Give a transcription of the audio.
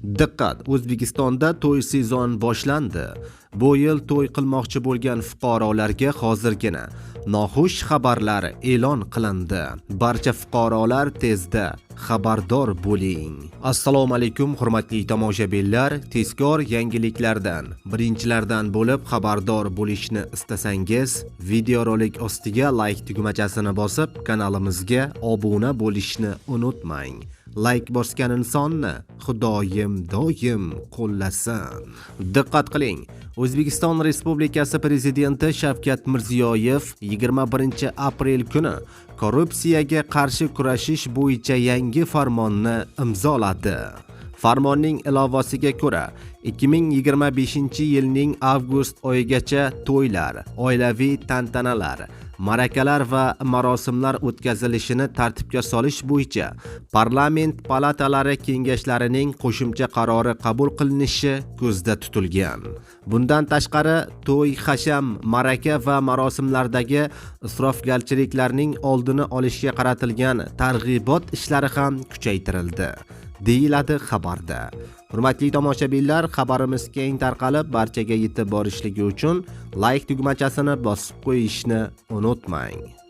Diqqat, O'zbekistonda to'y sezon boshlandi. Bu yil to'y qilmoqchi bo'lgan fuqarolarga hozirgina noxush xabarlar e'lon qilindi. Barcha fuqarolar tezda xabardor bo'ling. Assalomu alaykum hurmatli tomoshabinlar, tezkor yangiliklardan, birinchilardan bo'lib xabardor bo'lishni istasangiz, videorolik ostiga like tugmachasini bosib, kanalimizga obuna bo'lishni unutmang. Like bosgan insonni Xudoyim doim qo'llasin. Diqqat qiling. O'zbekiston Respublikasi Prezidenti Shavkat Mirziyoyev 21-aprel kuni korrupsiyaga qarshi kurashish bo'yicha yangi farmonni imzoladi. Farmonning ilovasiga ko'ra, 2025-yilning avgust oyigacha to'ylar, oilaviy tantanalar, marakalar va marosimlar o'tkazilishini tartibga solish bo'yicha parlament palatalari kengashlarining qo'shimcha qarori qabul qilinishi ko'zda tutilgan. Bundan tashqari, to'y, hasham, maraka va marosimlardagi isrofgarchiliklarning oldini olishga qaratilgan targ'ibot ishlari ham kuchaytirildi, deyiladi xabarda. Hurmatli tomoshabinlar, xabarimiz keng tarqalib barchaga yetib borishligi uchun like tugmachasini bosib qo'yishni unutmang.